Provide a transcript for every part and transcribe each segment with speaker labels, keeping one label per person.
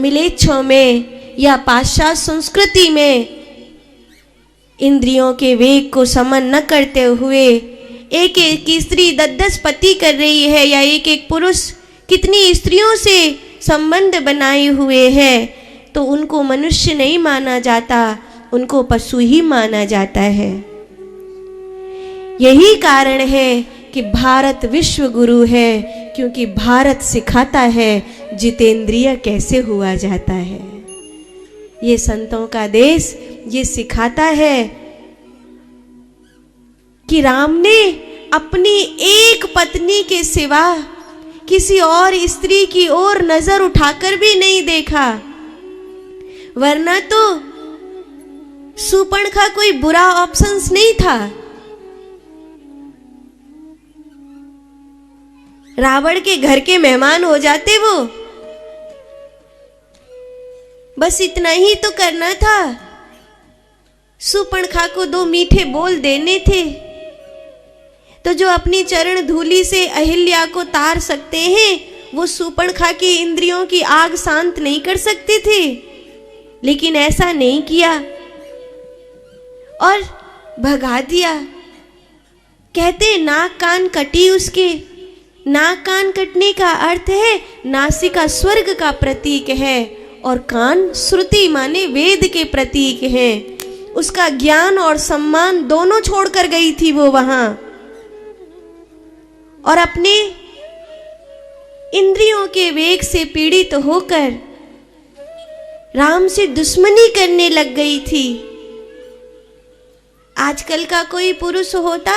Speaker 1: मिलेच्छों में या पाश्चात्य संस्कृति में इंद्रियों के वेग को समन न करते हुए एक एक स्त्री 10-10 पति कर रही है, या एक एक पुरुष कितनी स्त्रियों से संबंध बनाए हुए है, तो उनको मनुष्य नहीं माना जाता, उनको पशु ही माना जाता है। यही कारण है कि भारत विश्व गुरु है, क्योंकि भारत सिखाता है जितेंद्रिय कैसे हुआ जाता है। ये संतों का देश ये सिखाता है कि राम ने अपनी एक पत्नी के सिवा किसी और स्त्री की ओर नजर उठाकर भी नहीं देखा, वरना तो शूर्पणखा कोई बुरा ऑप्शंस नहीं था। रावण के घर के मेहमान हो जाते वो, बस इतना ही तो करना था। शूर्पणखा को 2 मीठे बोल देने थे, तो जो अपनी चरण धूलि से अहिल्या को तार सकते हैं, वो शूर्पणखा की इंद्रियों की आग शांत नहीं कर सकते थे, लेकिन ऐसा नहीं किया और भगा दिया। कहते नाक कान कटी उसके। नाक कान कटने का अर्थ है नासिका स्वर्ग का प्रतीक है और कान श्रुति माने वेद के प्रतीक हैं। उसका ज्ञान और सम्मान दोनों छोड़कर गई थी वो वहां, और अपने इंद्रियों के वेग से पीड़ित होकर राम से दुश्मनी करने लग गई थी। आजकल का कोई पुरुष होता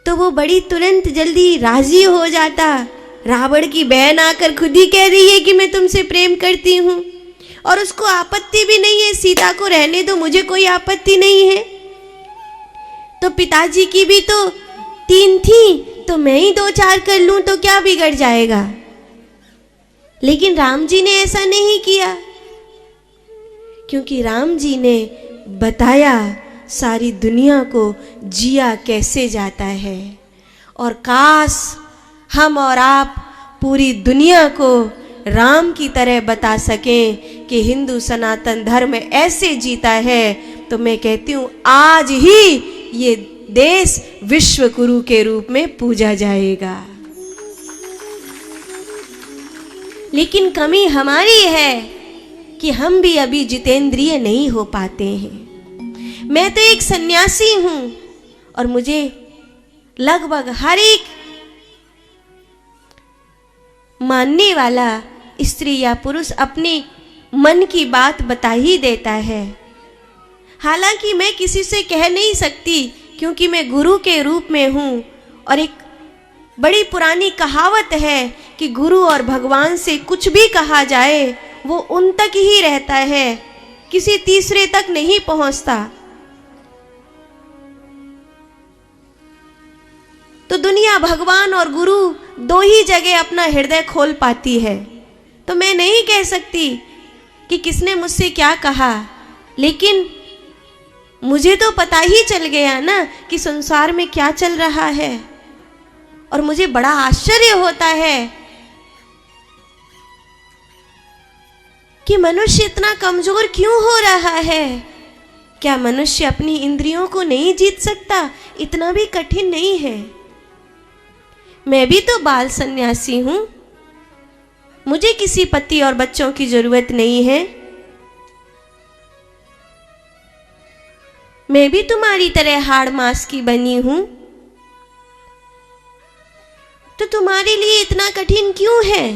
Speaker 1: तो वो बड़ी तुरंत जल्दी राजी हो जाता। रावण की बहन आकर खुद ही कह रही है कि मैं तुमसे प्रेम करती हूं, और उसको आपत्ति भी नहीं है, सीता को रहने दो, मुझे कोई आपत्ति नहीं है। तो पिताजी की भी तो 3 थी, तो मैं ही 2-4 कर लूं तो क्या बिगड़ जाएगा। लेकिन राम जी ने ऐसा नहीं किया, क्योंकि राम जी ने बताया सारी दुनिया को जिया कैसे जाता है। और काश हम और आप पूरी दुनिया को राम की तरह बता सकें कि हिंदू सनातन धर्म ऐसे जीता है, तो मैं कहती हूँ आज ही ये देश विश्व गुरु के रूप में पूजा जाएगा। लेकिन कमी हमारी है कि हम भी अभी जितेंद्रिय नहीं हो पाते हैं। मैं तो एक सन्यासी हूं और मुझे लगभग हर एक मानने वाला स्त्री या पुरुष अपने मन की बात बता ही देता है। हालांकि मैं किसी से कह नहीं सकती, क्योंकि मैं गुरु के रूप में हूं, और एक बड़ी पुरानी कहावत है कि गुरु और भगवान से कुछ भी कहा जाए वो उन तक ही रहता है, किसी तीसरे तक नहीं पहुंचता। तो दुनिया भगवान और गुरु 2 ही जगह अपना हृदय खोल पाती है। तो मैं नहीं कह सकती कि किसने मुझसे क्या कहा, लेकिन मुझे तो पता ही चल गया ना कि संसार में क्या चल रहा है। और मुझे बड़ा आश्चर्य होता है कि मनुष्य इतना कमजोर क्यों हो रहा है। क्या मनुष्य अपनी इंद्रियों को नहीं जीत सकता? इतना भी कठिन नहीं है। मैं भी तो बाल सन्यासी हूं, मुझे किसी पति और बच्चों की जरूरत नहीं है। मैं भी तुम्हारी तरह हाड़ मांस की बनी हूं, तो तुम्हारे लिए इतना कठिन क्यों है?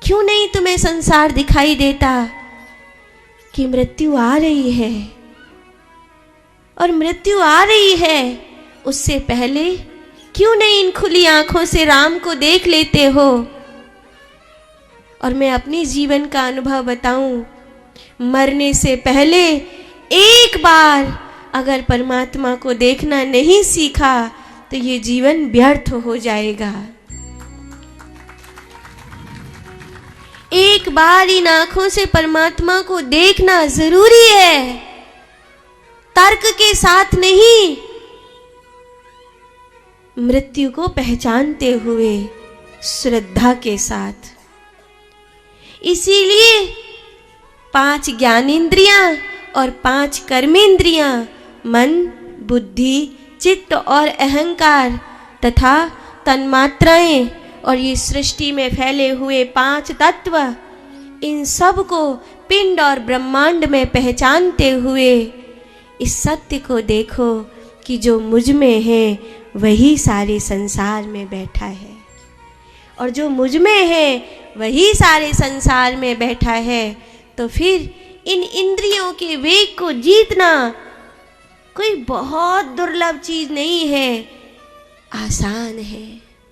Speaker 1: क्यों नहीं तुम्हें संसार दिखाई देता कि मृत्यु आ रही है, और मृत्यु आ रही है उससे पहले क्यों नहीं इन खुली आंखों से राम को देख लेते हो? और मैं अपने जीवन का अनुभव बताऊं, मरने से पहले एक बार अगर परमात्मा को देखना नहीं सीखा तो ये जीवन व्यर्थ हो जाएगा। एक बार इन आंखों से परमात्मा को देखना जरूरी है, तर्क के साथ नहीं, मृत्यु को पहचानते हुए, श्रद्धा के साथ। इसीलिए 5 ज्ञानेंद्रियां और 5 कर्मेंद्रियां, मन, बुद्धि, चित्त और अहंकार तथा तन्मात्राएं और ये सृष्टि में फैले हुए 5 तत्व, इन सब को पिंड और ब्रह्मांड में पहचानते हुए इस सत्य को देखो कि जो मुझ में है वही सारे संसार में बैठा है, और जो मुझ में है वही सारे संसार में बैठा है। तो फिर इन इंद्रियों के वेग को जीतना कोई बहुत दुर्लभ चीज नहीं है, आसान है।